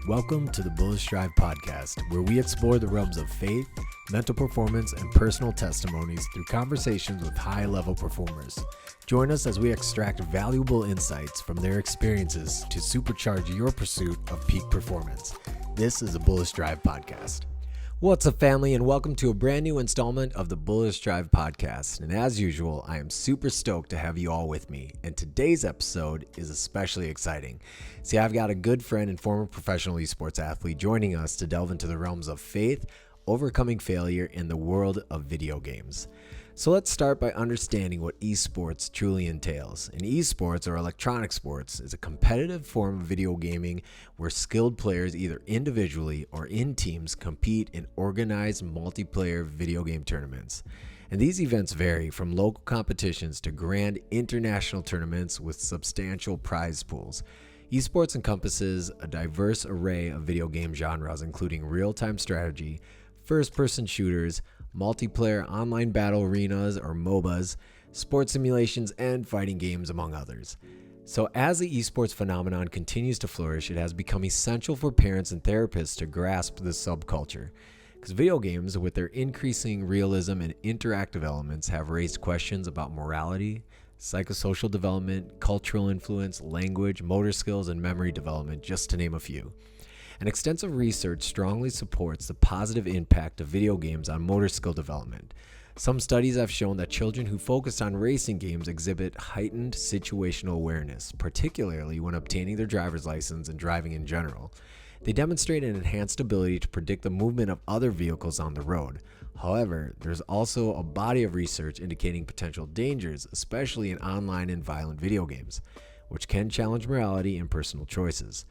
Welcome to the Bullish Drive podcast, where we explore the realms of faith, mental performance, and personal testimonies through conversations with high-level performers. Join us as we extract valuable insights from their experiences to supercharge your pursuit of peak performance. This is the Bullish Drive podcast. What's up, family, and welcome to a brand new installment of the Bullish Drive podcast. And as usual, I am super stoked to have you all with me. And today's episode is especially exciting. See, I've got a good friend and former professional eSports athlete joining us to delve into the realms of faith, overcoming failure, in the world of video games. So let's start by understanding what eSports truly entails. And eSports, or electronic sports, is a competitive form of video gaming where skilled players either individually or in teams compete in organized multiplayer video game tournaments. And these events vary from local competitions to grand international tournaments with substantial prize pools. Esports encompasses a diverse array of video game genres, including real-time strategy, first-person shooters, multiplayer online battle arenas or MOBAs, sports simulations, and fighting games, among others. So as the esports phenomenon continues to flourish, it has become essential for parents and therapists to grasp this subculture. Because video games, with their increasing realism and interactive elements, have raised questions about morality, psychosocial development, cultural influence, language, motor skills, and memory development, just to name a few. And extensive research strongly supports the positive impact of video games on motor skill development. Some studies have shown that children who focus on racing games exhibit heightened situational awareness, particularly when obtaining their driver's license and driving in general. They demonstrate an enhanced ability to predict the movement of other vehicles on the road. However, there's also a body of research indicating potential dangers, especially in online and violent video games, which can challenge morality and personal choices.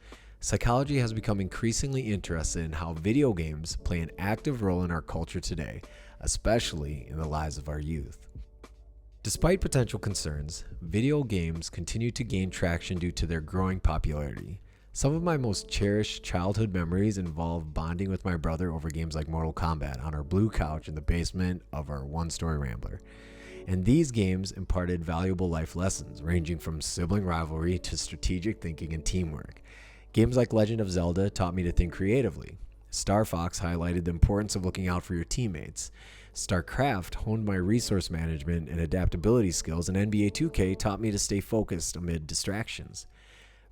Psychology has become increasingly interested in how video games play an active role in our culture today, especially in the lives of our youth. Despite potential concerns, video games continue to gain traction due to their growing popularity. Some of my most cherished childhood memories involve bonding with my brother over games like Mortal Kombat on our blue couch in the basement of our one-story Rambler. And these games imparted valuable life lessons, ranging from sibling rivalry to strategic thinking and teamwork. Games like Legend of Zelda taught me to think creatively. Star Fox highlighted the importance of looking out for your teammates. StarCraft honed my resource management and adaptability skills, and NBA 2K taught me to stay focused amid distractions.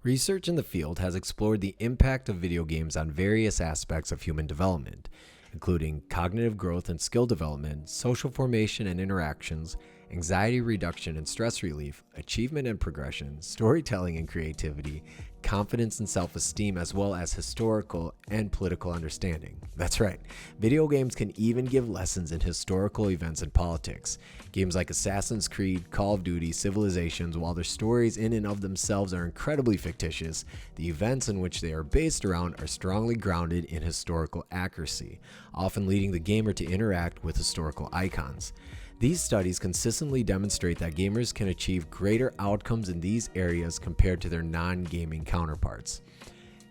Research in the field has explored the impact of video games on various aspects of human development, including cognitive growth and skill development, social formation and interactions, anxiety reduction and stress relief, achievement and progression, storytelling and creativity, confidence and self-esteem, as well as historical and political understanding. That's right, video games can even give lessons in historical events and politics. Games like Assassin's Creed, Call of Duty, Civilizations, while their stories in and of themselves are incredibly fictitious, the events in which they are based around are strongly grounded in historical accuracy, often leading the gamer to interact with historical icons. These studies consistently demonstrate that gamers can achieve greater outcomes in these areas compared to their non-gaming counterparts.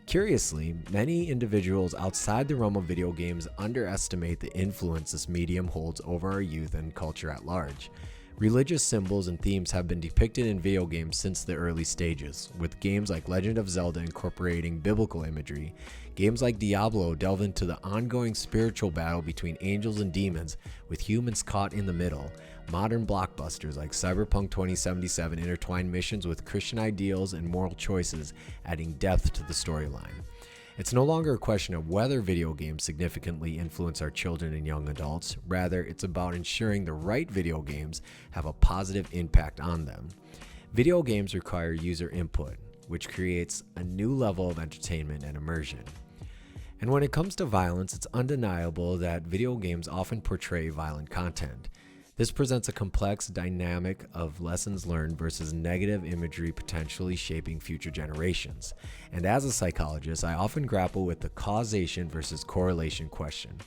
Curiously, many individuals outside the realm of video games underestimate the influence this medium holds over our youth and culture at large. Religious symbols and themes have been depicted in video games since the early stages, with games like Legend of Zelda incorporating biblical imagery. Games like Diablo delve into the ongoing spiritual battle between angels and demons, with humans caught in the middle. Modern blockbusters like Cyberpunk 2077 intertwine missions with Christian ideals and moral choices, adding depth to the storyline. It's no longer a question of whether video games significantly influence our children and young adults. Rather, it's about ensuring the right video games have a positive impact on them. Video games require user input, which creates a new level of entertainment and immersion. And when it comes to violence, it's undeniable that video games often portray violent content. This presents a complex dynamic of lessons learned versus negative imagery potentially shaping future generations. And as a psychologist, I often grapple with the causation versus correlation question.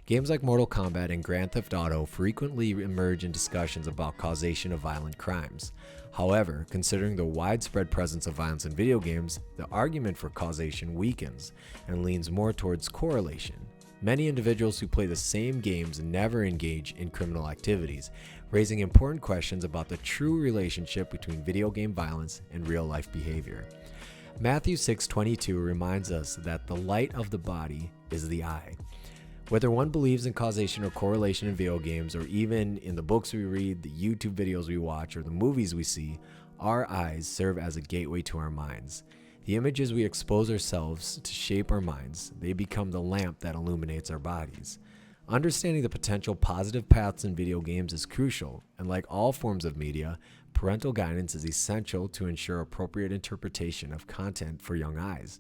Games like Mortal Kombat and Grand Theft Auto frequently emerge in discussions about causation of violent crimes. However, considering the widespread presence of violence in video games, the argument for causation weakens and leans more towards correlation. Many individuals who play the same games never engage in criminal activities, raising important questions about the true relationship between video game violence and real-life behavior. Matthew 6:22 reminds us that the light of the body is the eye. Whether one believes in causation or correlation in video games, or even in the books we read, the YouTube videos we watch, or the movies we see, our eyes serve as a gateway to our minds. The images we expose ourselves to shape our minds. They become the lamp that illuminates our bodies. Understanding the potential positive paths in video games is crucial, and like all forms of media, parental guidance is essential to ensure appropriate interpretation of content for young eyes.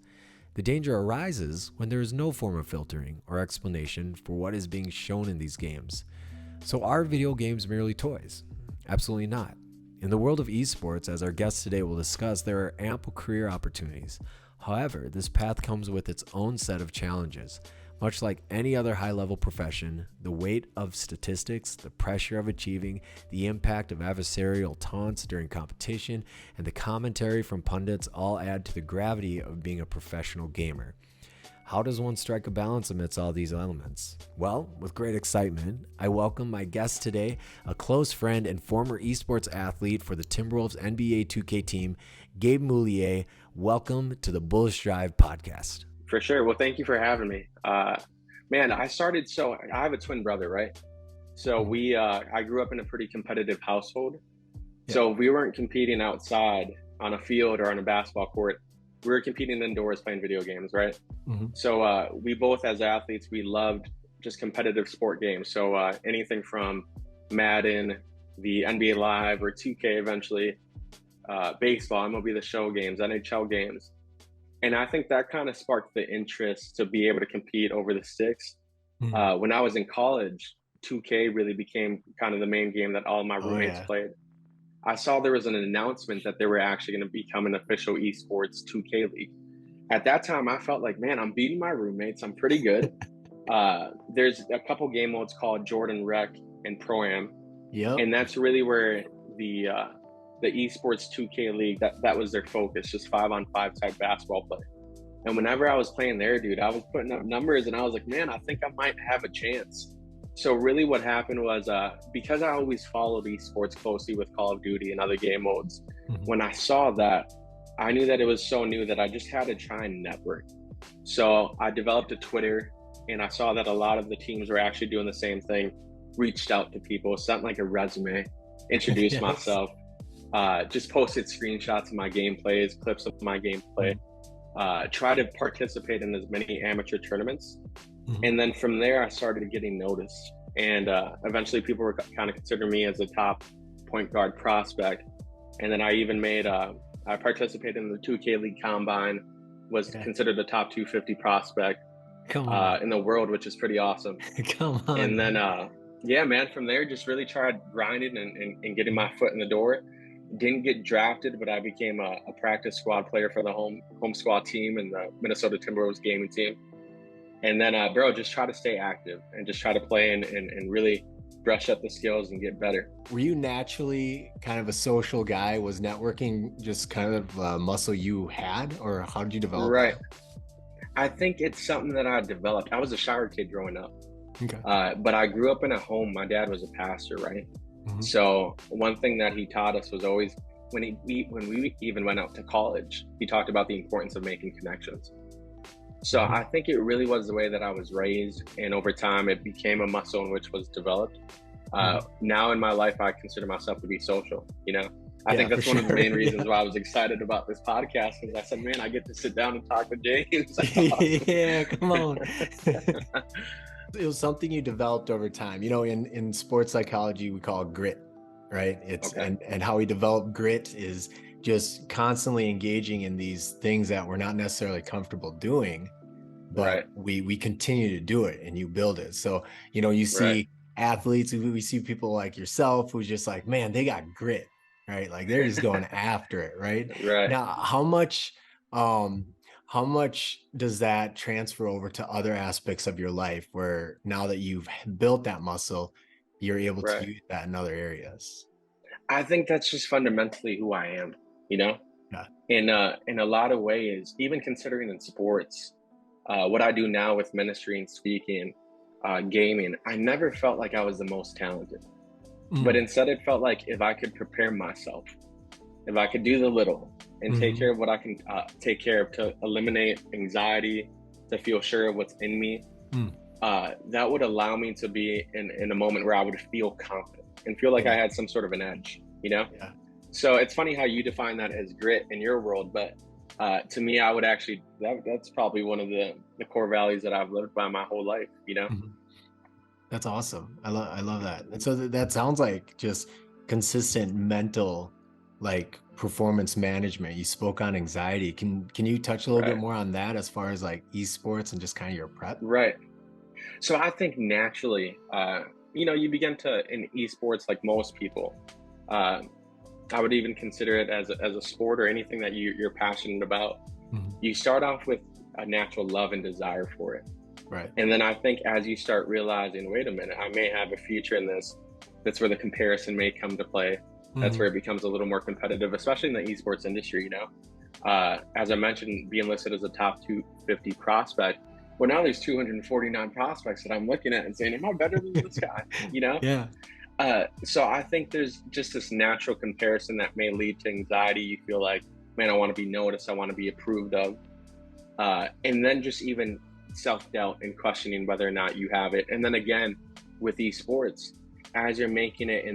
The danger arises when there is no form of filtering or explanation for what is being shown in these games. So are video games merely toys? Absolutely not. In the world of eSports, as our guest today will discuss, there are ample career opportunities. However, this path comes with its own set of challenges. Much like any other high-level profession, the weight of statistics, the pressure of achieving, the impact of adversarial taunts during competition, and the commentary from pundits all add to the gravity of being a professional gamer. How does one strike a balance amidst all these elements? Well, with great excitement, I welcome my guest today, a close friend and former esports athlete for the Timberwolves NBA 2K team, Gabe Moulier. Welcome to the Bullish Drive podcast. For sure. Well, thank you for having me. Man, I have a twin brother, right? So I grew up in a pretty competitive household. Yeah. So we weren't competing outside on a field or on a basketball court. We were competing indoors playing video games, right? Mm-hmm. So we both, as athletes, we loved just competitive sport games. So anything from Madden, the NBA Live, or 2K eventually, baseball, MLB The Show games, NHL games. And I think that kind of sparked the interest to be able to compete over the sticks. Mm-hmm. When I was in college, 2K really became kind of the main game that all my roommates played. I saw there was an announcement that they were actually going to become an official eSports 2K league. At that time, I felt like, man, I'm beating my roommates. I'm pretty good. There's a couple game modes called Jordan Rec and Pro-Am. Yep. And that's really where the eSports 2K league, that was their focus, just 5-on-5 type basketball play. And whenever I was playing there, dude, I was putting up numbers and I was like, man, I think I might have a chance. So really what happened was, because I always followed eSports closely with Call of Duty and other game modes, when I saw that, I knew that it was so new that I just had to try and network. So I developed a Twitter and I saw that a lot of the teams were actually doing the same thing, reached out to people, sent like a resume, introduced myself. Just posted screenshots of my gameplays, clips of my gameplay, try to participate in as many amateur tournaments. Mm-hmm. And then from there, I started getting noticed. And eventually people were kind of considering me as a top point guard prospect. And then I even I participated in the 2K League Combine, was considered a top 250 prospect in the world, which is pretty awesome. Come on. And then, yeah, man, from there, just really tried grinding and getting my foot in the door. Didn't get drafted, but I became a practice squad player for the home squad team and the Minnesota Timberwolves gaming team. And then, just try to stay active and just try to play and really brush up the skills and get better. Were you naturally kind of a social guy? Was networking just kind of a muscle you had, or how did you develop Right. that? I think it's something that I developed. I was a shower kid growing up. Okay. But I grew up in a home. My dad was a pastor, right? Mm-hmm. So one thing that he taught us was always, when we even went out to college, he talked about the importance of making connections. So I think it really was the way that I was raised, and over time it became a muscle in which was developed. Now in my life, I consider myself to be social, I think that's one of the main reasons why I was excited about this podcast, because I said, man, I get to sit down and talk to James. Yeah, come on. It was something you developed over time. In sports psychology, we call it grit, right? And how we develop grit is just constantly engaging in these things that we're not necessarily comfortable doing, but we continue to do it and you build it. So, you see athletes, we see people like yourself who's just like, man, they got grit, right? Like they're just going after it, right? Right. Now, how much does that transfer over to other aspects of your life where now that you've built that muscle, you're able to use that in other areas? I think that's just fundamentally who I am, Yeah. In a lot of ways, even considering in sports, what I do now with ministry and speaking, gaming, I never felt like I was the most talented. But instead it felt like if I could prepare myself, if I could do the little, and take care of what I can take care of, to eliminate anxiety, to feel sure of what's in me. That would allow me to be in a moment where I would feel confident and feel like I had some sort of an edge, you know? Yeah. So it's funny how you define that as grit in your world, but to me, I would actually, that's probably one of the core values that I've lived by my whole life, you know? That's awesome. I love that. And so that sounds like just consistent mental, like, performance management. You spoke on anxiety. Can you touch a little bit more on that as far as like esports and just kind of your prep? Right. So I think naturally, you know, you begin to, in esports, like most people, I would even consider it as a sport or anything that you're passionate about. You start off with a natural love and desire for it. Right. And then I think as you start realizing, wait a minute, I may have a future in this, that's where the comparison may come to play. That's where it becomes a little more competitive, especially in the esports industry, you know? As I mentioned, being listed as a top 250 prospect, well, now there's 249 prospects that I'm looking at and saying, am I better than this guy? You know? Yeah. So I think there's just this natural comparison that may lead to anxiety. You feel like, man, I want to be noticed. I want to be approved of. And then just even self-doubt and questioning whether or not you have it. And then again, with esports, as you're making it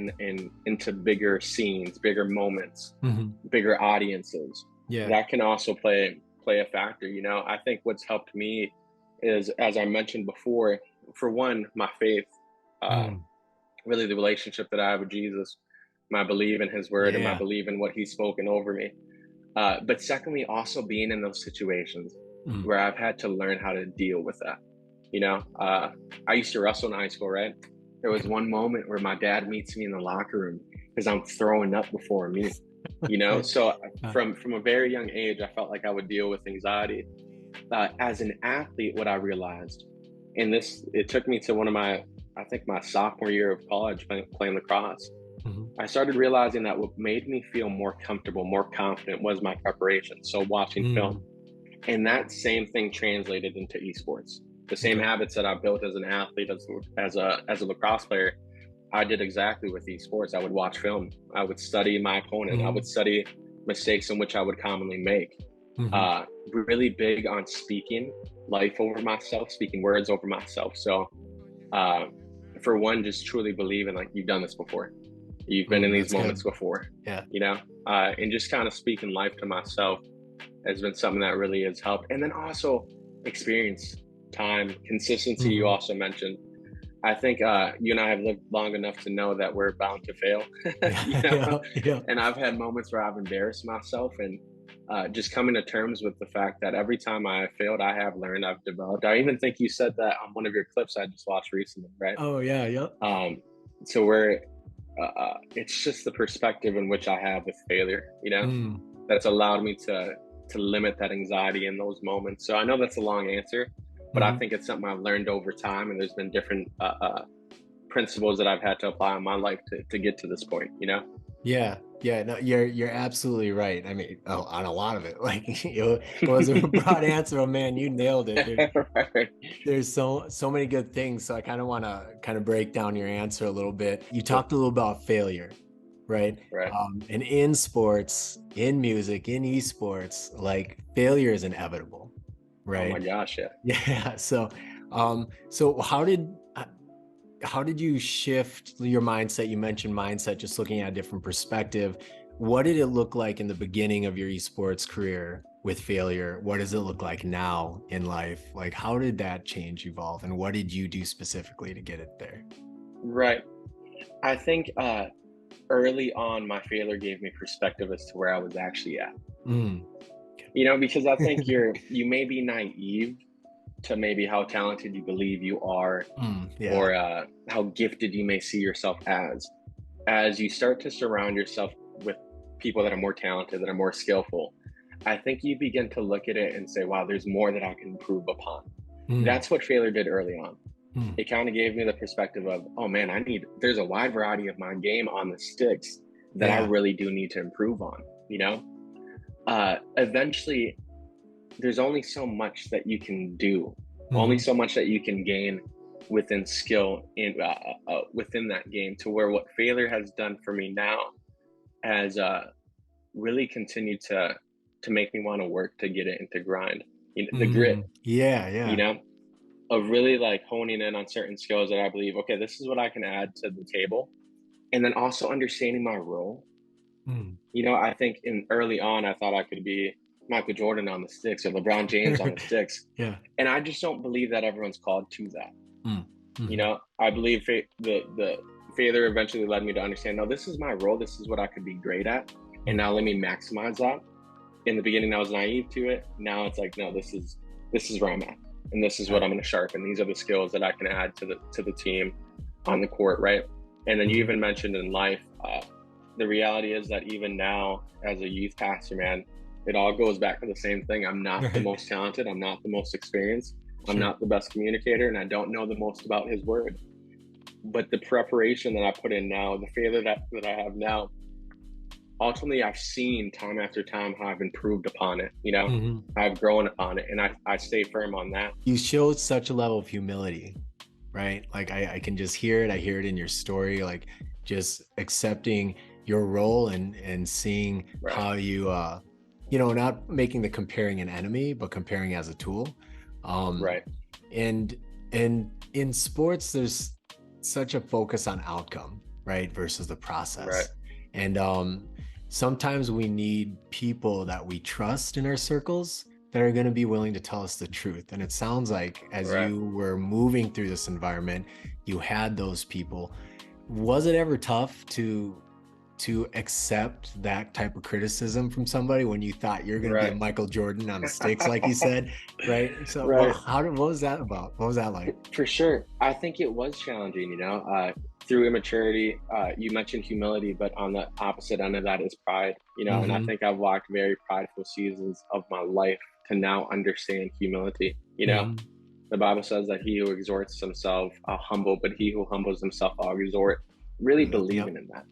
into bigger scenes, bigger moments, bigger audiences, that can also play a factor. You know, I think what's helped me is, as I mentioned before, for one, my faith, really the relationship that I have with Jesus, my belief in his word and my belief in what he's spoken over me. But secondly, also being in those situations where I've had to learn how to deal with that. You know, I used to wrestle in high school, right? There was one moment where my dad meets me in the locker room because I'm throwing up before me, you know? So from a very young age, I felt like I would deal with anxiety. As an athlete, what I realized, and it took me to I think my sophomore year of college playing lacrosse. I started realizing that what made me feel more comfortable, more confident was my preparation. So watching film. And that same thing translated into esports. The same habits that I built as an athlete, as a lacrosse player, I did exactly with esports. I would watch film. I would study my opponent. I would study mistakes in which I would commonly make. Really big on speaking life over myself, speaking words over myself. So for one, just truly believing like you've done this before. You've been in these moments before. Yeah. You know, and just kind of speaking life to myself has been something that really has helped. And then also experience, time, consistency. You also mentioned. I think you and I have lived long enough to know that we're bound to fail. You know? And I've had moments where I've embarrassed myself, and just coming to terms with the fact that every time I failed, I have learned, I've developed. I even think you said that on one of your clips I just watched recently, right? Oh yeah, yep. So it's just the perspective in which I have with failure, you know, that's allowed me to limit that anxiety in those moments. So I know that's a long answer, but I think it's something I've learned over time, and there's been different principles that I've had to apply in my life to get to this point, you know? Yeah. No, you're absolutely right. I mean, on a lot of it, like, it was a broad answer. Oh man, you nailed it. There's so many good things. So I kind of want to kind of break down your answer a little bit. You talked a little about failure, right? And in sports, in music, in esports, like, failure is inevitable, right? Oh my gosh, yeah. Yeah. So how did you shift your mindset? You mentioned mindset, just looking at a different perspective. What did it look like in the beginning of your esports career with failure? What does it look like now in life? Like, how did that change, evolve, and what did you do specifically to get it there? Right. I think early on, my failure gave me perspective as to where I was actually at. You know, because I think you may be naive to maybe how talented you believe you are, or how gifted you may see yourself as you start to surround yourself with people that are more talented, that are more skillful. I think you begin to look at it and say, wow, there's more that I can improve upon. That's what failure did early on. It kind of gave me the perspective of, oh man, there's a wide variety of my game on the sticks that I really do need to improve on, you know? Eventually, there's only so much that you can do, only so much that you can gain within skill in within that game, to where what failure has done for me now has really continued to to make me want to work to get it into grind. The grit, Yeah. of really like honing in on certain skills that I believe, okay, this is what I can add to the table. And then also understanding my role. I think in early on, I thought I could be Michael Jordan on the sticks or LeBron James on the sticks. Yeah. And I just don't believe that everyone's called to that. I believe the failure eventually led me to understand, no, this is my role. This is what I could be great at. And now let me maximize that. In the beginning, I was naive to it. Now it's like, no, this is where I'm at. And this is what I'm going to sharpen. These are the skills that I can add to the team on the court, right? And then you even mentioned in life, the reality is that even now as a youth pastor, man, it all goes back to the same thing. I'm not the most talented. I'm not the most experienced. I'm not the best communicator, and I don't know the most about his word. But the preparation that I put in now, the failure that I have now, ultimately I've seen time after time how I've improved upon it. I've grown upon it, and I stay firm on that. You showed such a level of humility, right? Like I can just hear it. I hear it in your story, like just accepting your role and seeing how you, not making the comparing an enemy, but comparing as a tool. And in sports, there's such a focus on outcome, right? Versus the process. Right. And sometimes we need people that we trust in our circles that are going to be willing to tell us the truth. And it sounds like as you were moving through this environment, you had those people. Was it ever tough to accept that type of criticism from somebody when you thought you're going to be a Michael Jordan on the sticks, like you said, right? So what was that about? What was that like? For sure. I think it was challenging, through immaturity. You mentioned humility, but on the opposite end of that is pride, and I think I've walked very prideful seasons of my life to now understand humility. The Bible says that he who exhorts himself humble, but he who humbles himself I'll exhort. Really believing in that.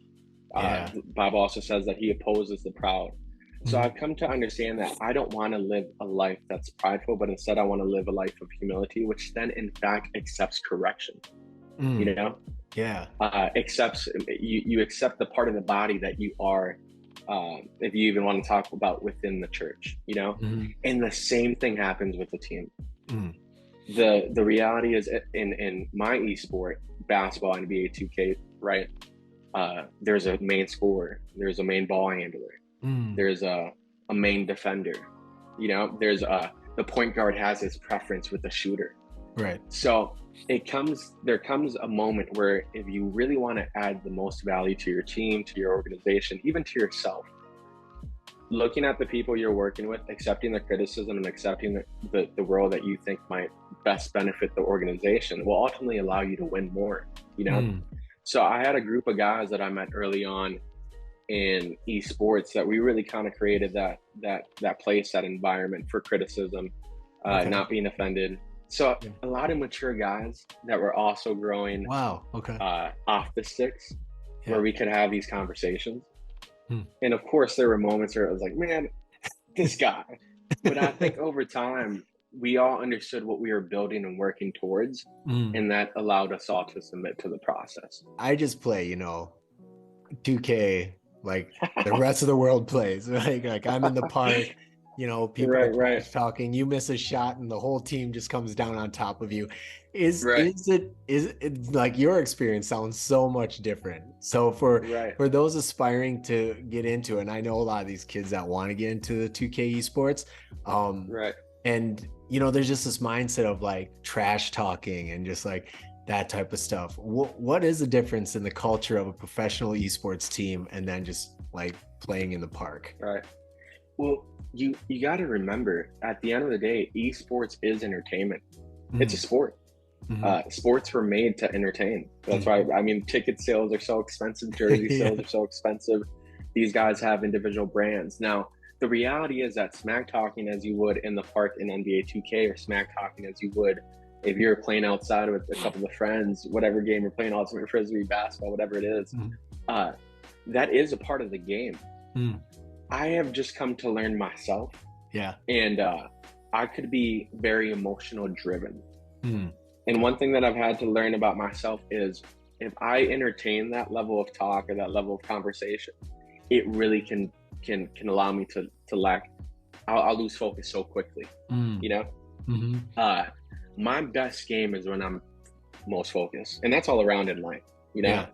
The Bible also says that he opposes the proud. So I've come to understand that I don't want to live a life that's prideful, but instead I want to live a life of humility, which then in fact accepts correction. Accepts you accept the part of the body that you are, if you even want to talk about within the church, and the same thing happens with the team. The reality is in my esport, basketball, NBA 2K, right? There's a main scorer, there's a main ball handler, there's a main defender, there's the point guard has his preference with the shooter. Right. So there comes a moment where if you really want to add the most value to your team, to your organization, even to yourself, looking at the people you're working with, accepting the criticism and accepting the role that you think might best benefit the organization will ultimately allow you to win more, So I had a group of guys that I met early on in eSports that we really kind of created that place, that environment for criticism, not being offended. So a lot of mature guys that were also growing off the sticks where we could have these conversations. And of course there were moments where it was like, man, this guy. But I think over time, we all understood what we were building and working towards, and that allowed us all to submit to the process. I just play, 2K like the rest of the world plays. Like I'm in the park, people are talking. You miss a shot, and the whole team just comes down on top of you. Is it like your experience sounds so much different? So for those aspiring to get into, and I know a lot of these kids that want to get into the 2K esports, and there's just this mindset of like trash talking and just like that type of stuff. What is the difference in the culture of a professional esports team and then just like playing in the park? Right. Well, you got to remember, at the end of the day, esports is entertainment. It's a sport. Sports were made to entertain. That's why, ticket sales are so expensive. Jersey sales are so expensive. These guys have individual brands. Now, the reality is that smack talking as you would in the park in NBA 2K, or smack talking as you would if you're playing outside with a couple of friends, whatever game you're playing, ultimate frisbee, basketball, whatever it is, that is a part of the game. I have just come to learn myself. And I could be very emotional driven. And one thing that I've had to learn about myself is if I entertain that level of talk or that level of conversation, it really can allow me to lack I'll lose focus so quickly, you know? Mm-hmm. My best game is when I'm most focused, and that's all around in life, you know? Yeah.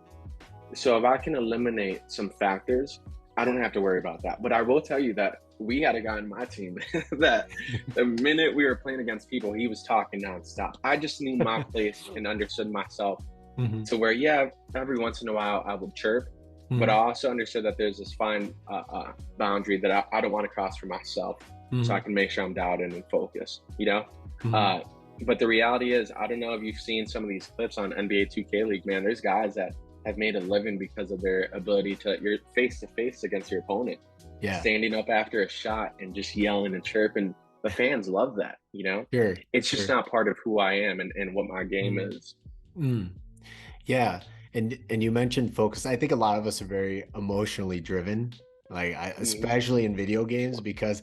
So if I can eliminate some factors, I don't have to worry about that. But I will tell you that we had a guy on my team that the minute we were playing against people, he was talking nonstop. I just knew my place and understood myself to where, yeah, every once in a while I would chirp, but I also understood that there's this fine boundary that I don't want to cross for myself, so I can make sure I'm dialed in and focused, you know? But the reality is, I don't know if you've seen some of these clips on NBA 2K League, man, there's guys that have made a living because of their ability to, you're face to face against your opponent, standing up after a shot and just yelling and chirping. The fans love that, you know? It's just not part of who I am and what my game is. Yeah. And you mentioned focus. I think a lot of us are very emotionally driven, like especially in video games, because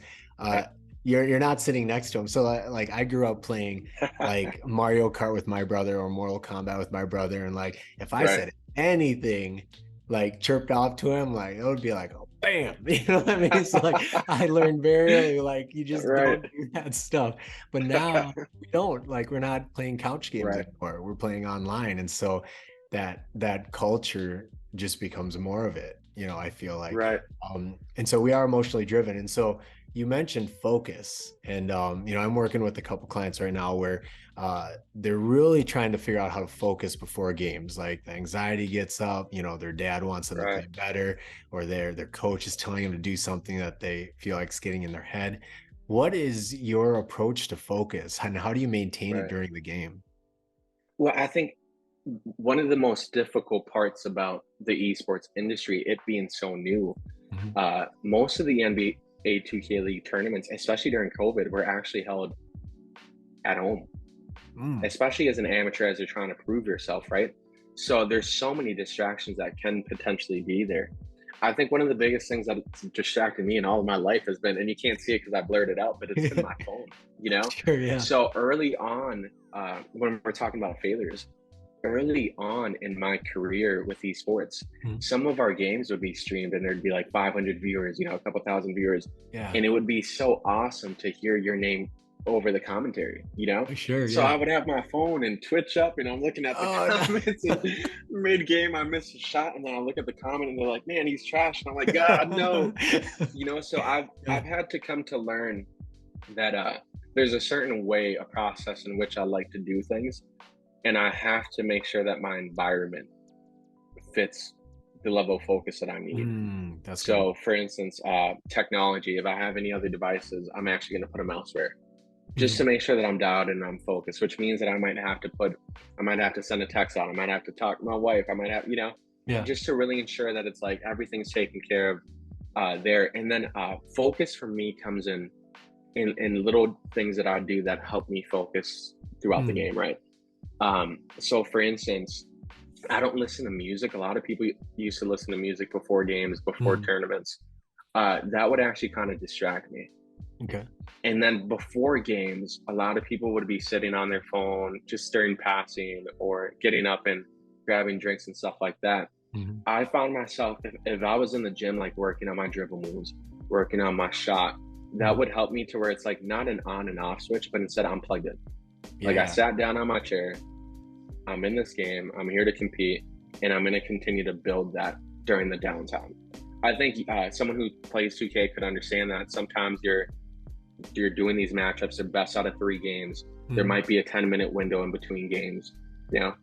you're not sitting next to them. So like I grew up playing like Mario Kart with my brother or Mortal Kombat with my brother, and like if I said anything like chirped off to him, like it would be like, oh, bam, you know what I mean? So like I learned very early, like you just don't do that stuff. But now we don't, like we're not playing couch games anymore. We're playing online, and so that culture just becomes more of it, you know, I feel like. And so we are emotionally driven. And so you mentioned focus, and you know, I'm working with a couple clients right now where they're really trying to figure out how to focus before games. Like the anxiety gets up, you know, their dad wants them to play better, or their coach is telling them to do something that they feel like is getting in their head. What is your approach to focus, and how do you maintain it during the game? Well, I think one of the most difficult parts about the esports industry, it being so new, most of the NBA 2K League tournaments, especially during COVID, were actually held at home, especially as an amateur, as you're trying to prove yourself, right? So there's so many distractions that can potentially be there. I think one of the biggest things that's distracted me in all of my life has been, and you can't see it because I blurred it out, but it's been my phone, you know? So early on, when we're talking about failures, early on in my career with esports, some of our games would be streamed and there'd be like 500 viewers, you know, a couple thousand viewers. And it would be so awesome to hear your name over the commentary, you know? So I would have my phone and Twitch up and I'm looking at the comments and mid-game I miss a shot and then I look at the comment and they're like, man, he's trash. And I'm like, God, no. You know, so I've had to come to learn that there's a certain way, a process in which I like to do things. And I have to make sure that my environment fits the level of focus that I need. So for instance, technology, if I have any other devices, I'm actually going to put them elsewhere just to make sure that I'm dialed and I'm focused, which means that I might have to send a text out. I might have to talk to my wife. I might have, you know, just to really ensure that it's like everything's taken care of there. And then focus for me comes in little things that I do that help me focus throughout the game, right? So for instance, I don't listen to music. A lot of people used to listen to music before games, before tournaments. That would actually kind of distract me. And then before games, a lot of people would be sitting on their phone, just during passing or getting up and grabbing drinks and stuff like that. I found myself, if I was in the gym, like working on my dribble moves, working on my shot, that would help me to where it's like not an on and off switch, but instead I'm plugged in. Like I sat down on my chair, I'm in this game, I'm here to compete, and I'm going to continue to build that during the downtime. I think someone who plays 2K could understand that sometimes you're doing these matchups, the best out of 3 games. There might be a 10-minute window in between games, you know,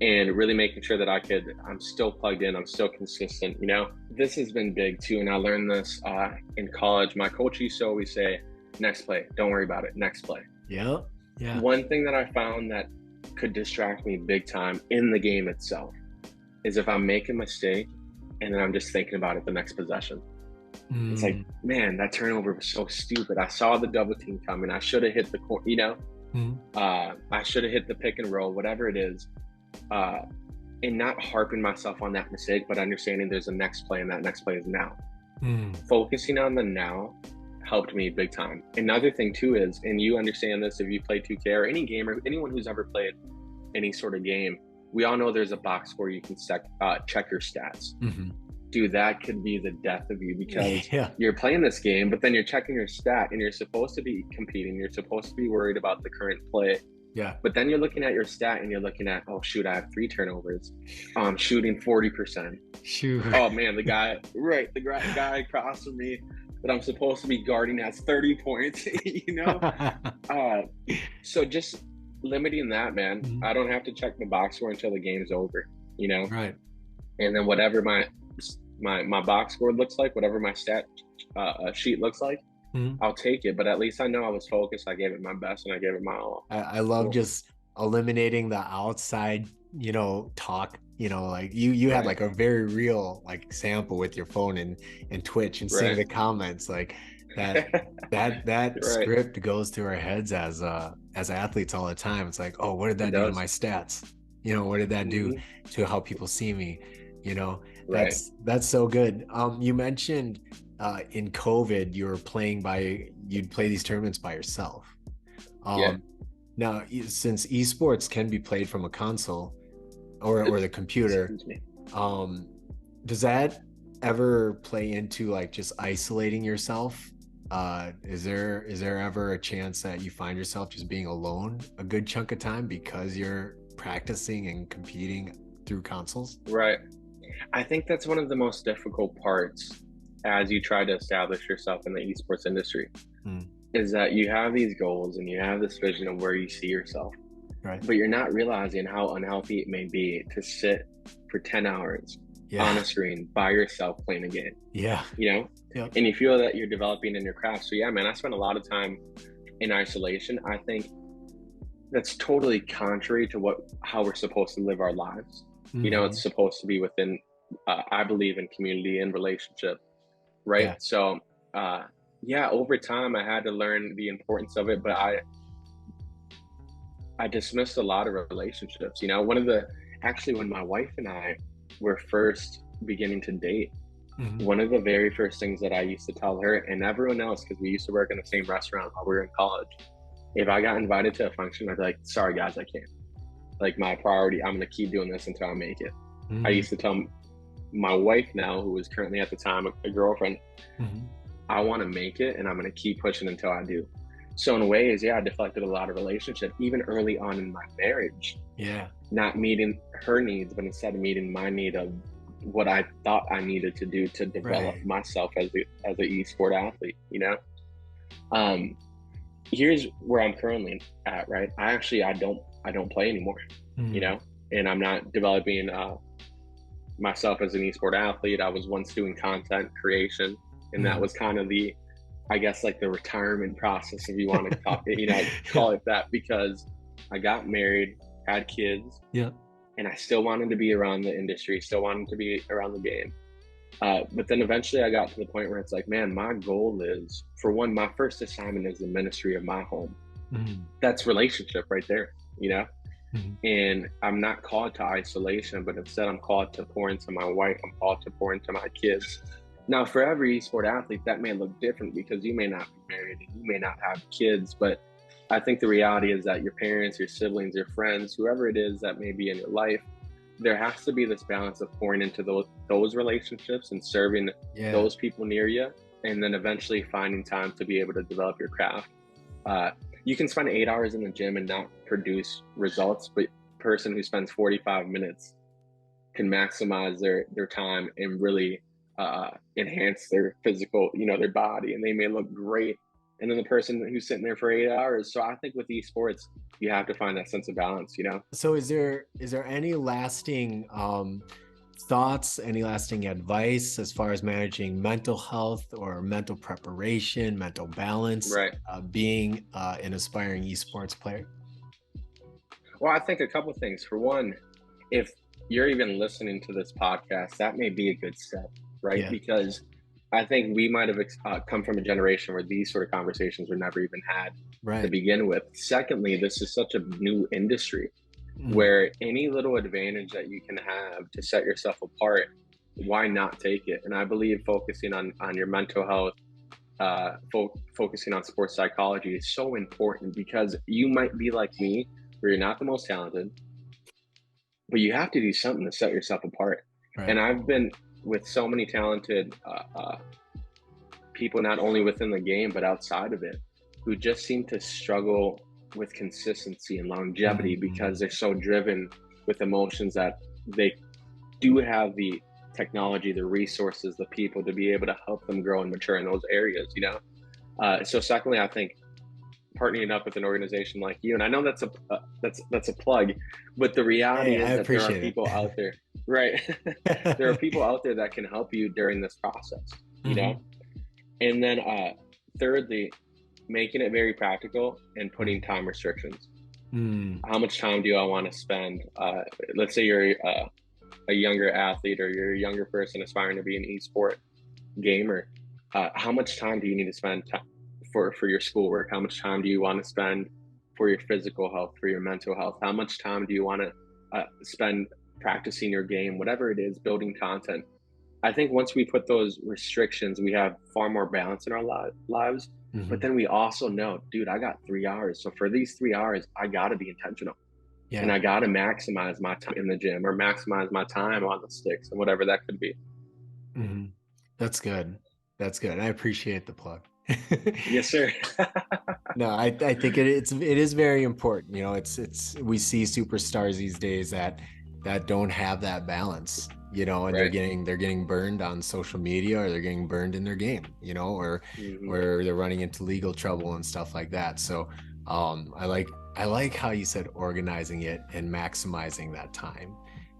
and really making sure that I'm still plugged in, I'm still consistent, you know. This has been big too, and I learned this in college. My coach used to always say, next play, don't worry about it, next play. One thing that I found that could distract me big time in the game itself is if I make a mistake and then I'm just thinking about it the next possession. It's like, man, that turnover was so stupid. I saw the double team coming. I should have hit the corner, you know, I should have hit the pick and roll, whatever it is. And not harping myself on that mistake, but understanding there's a next play and that next play is now. Focusing on the now helped me big time. Another thing too is, and you understand this if you play 2K or any game or anyone who's ever played any sort of game, we all know there's a box where you can check your stats. dude, that could be the death of you, because Yeah. you're playing this game, but then you're checking your stat and you're supposed to be competing. You're supposed to be worried about the current play. Yeah. But then you're looking at your stat and you're looking at, oh shoot, I have 3 turnovers. I'm shooting 40%. Shoot. Oh man, the guy across from me that I'm supposed to be guarding has 30 points, you know? So just limiting that, man. Mhm. I don't have to check the box score until the game's over, you know? Right. And then whatever my box score looks like, whatever my stat sheet looks like, Mhm. I'll take it. But at least I know I was focused. I gave it my best and I gave it my all. I love Cool. just eliminating the outside, talk, like you had Right. like a very real like example with your phone and Twitch and seeing Right. the comments like that Right. script goes through our heads as athletes all the time. It's like, oh, what did that It do to does. my stats? What did that do Mhm. to how people see me? Right. That's so good. You mentioned in COVID you'd play these tournaments by yourself. Yeah. Now, since esports can be played from a console or the computer, Excuse me. does that ever play into like just isolating yourself? Is there ever a chance that you find yourself just being alone a good chunk of time because you're practicing and competing through consoles? Right. I think that's one of the most difficult parts as you try to establish yourself in the esports industry, is that you have these goals and you have this vision of where you see yourself, Right. but you're not realizing how unhealthy it may be to sit for 10 hours on a screen by yourself playing a game, Yeah. Yep. And you feel that you're developing in your craft. So yeah, man, I spent a lot of time in isolation. I think that's totally contrary to how we're supposed to live our lives. Mhm. It's supposed to be within, I believe in community and relationship, right? Yeah. So, yeah, over time I had to learn the importance of it, but I dismissed a lot of relationships. Actually, when my wife and I were first beginning to date, Mhm. one of the very first things that I used to tell her and everyone else, because we used to work in the same restaurant while we were in college, if I got invited to a function, I'd be like, sorry guys, I can't. Like, my priority, I'm gonna keep doing this until I make it. I used to tell my wife now, who was currently at the time a girlfriend, Mhm. I want to make it and I'm going to keep pushing until I do. So in ways, yeah, I deflected a lot of relationship, even early on in my marriage, Yeah. not meeting her needs, but instead of meeting my need of what I thought I needed to do to develop Right. myself as an e-sport athlete, Here's where I'm currently at, right? I don't play anymore, Mhm. and I'm not developing myself as an esport athlete. I was once doing content creation, and that Mhm. was kind of I guess, like the retirement process, if you want to call Yeah. it that, because I got married, had kids, Yeah. and I still wanted to be around the industry, still wanted to be around the game. But then eventually I got to the point where it's like, man, my goal is, for one, my first assignment is the ministry of my home. Mhm. That's relationship right there, Mhm. And I'm not called to isolation, but instead I'm called to pour into my wife. I'm called to pour into my kids. Now, for every esport athlete, that may look different because you may not be married and you may not have kids. But I think the reality is that your parents, your siblings, your friends, whoever it is that may be in your life, there has to be this balance of pouring into those relationships and serving those people near you, and then eventually finding time to be able to develop your craft. You can spend 8 hours in the gym and not produce results, but a person who spends 45 minutes can maximize their time and really enhance their physical, their body, and they may look great. And then the person who's sitting there for 8 hours. So I think with esports, you have to find that sense of balance, So is there any lasting thoughts, any lasting advice as far as managing mental health or mental preparation, mental balance, Right. being an aspiring esports player? Well, I think a couple things. For one, if you're even listening to this podcast, that may be a good step, right? Yeah. Because I think we might have come from a generation where these sort of conversations were never even had to Right. begin with. Secondly, this is such a new industry where any little advantage that you can have to set yourself apart, why not take it? And I believe focusing on your mental health, focusing on sports psychology is so important, because you might be like me, where you're not the most talented, but you have to do something to set yourself apart. Right. And I've been with so many talented people, not only within the game but outside of it, who just seem to struggle with consistency and longevity because they're so driven with emotions that they do have the technology, the resources, the people to be able to help them grow and mature in those areas, you know? So secondly, I think partnering up with an organization like you, and I know that's a plug, but the reality is that there are people out there, right? There are people out there that can help you during this process, you know? And then thirdly, making it very practical and putting time restrictions. How much time do I want to spend? Let's say you're a younger athlete, or you're a younger person aspiring to be an esport gamer. How much time do you need to spend for your schoolwork? How much time do you want to spend for your physical health, for your mental health? How much time do you want to spend practicing your game, whatever it is, building content? I think once we put those restrictions, we have far more balance in our lives. But then we also know, dude, I got 3 hours. So for these 3 hours, I got to be intentional. And I got to maximize my time in the gym, or maximize my time on the sticks, and whatever that could be. That's good. That's good. I appreciate the plug. Yes, sir. No, I think it is very important. You know, it's we see superstars these days that don't have that balance, you know, and they're getting burned on social media, or they're getting burned in their game, you know, or they're running into legal trouble and stuff like that. So I like how you said organizing it and maximizing that time,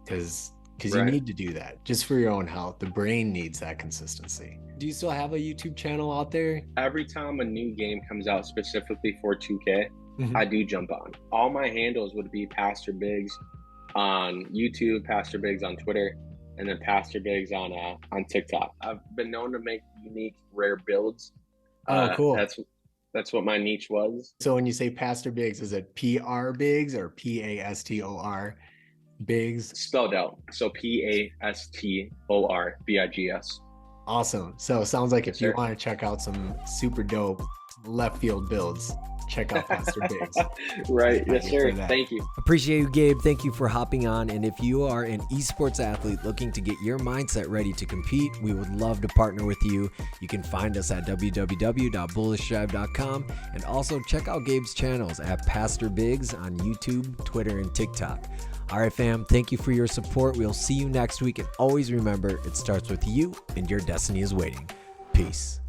because you need to do that just for your own health. The brain needs that consistency. Do you still have a YouTube channel out there? Every time a new game comes out specifically for 2K, I do jump on. All my handles would be Pastor Biggs on YouTube, Pastor Biggs on Twitter, and then Pastor Biggs on TikTok. I've been known to make unique, rare builds. Cool. That's what my niche was. So when you say Pastor Biggs, is it PR Biggs or PASTOR Biggs? Spelled out. So PASTOR BIGS. Awesome. So sounds like if you want to check out some super dope left field builds, check out Pastor Biggs. Right. Yes, sir. Thank you. Appreciate you, Gabe. Thank you for hopping on. And if you are an esports athlete looking to get your mindset ready to compete, we would love to partner with you. You can find us at www.bullishdrive.com, and also check out Gabe's channels at Pastor Biggs on YouTube, Twitter, and TikTok. All right, fam, thank you for your support. We'll see you next week. And always remember, it starts with you, and your destiny is waiting. Peace.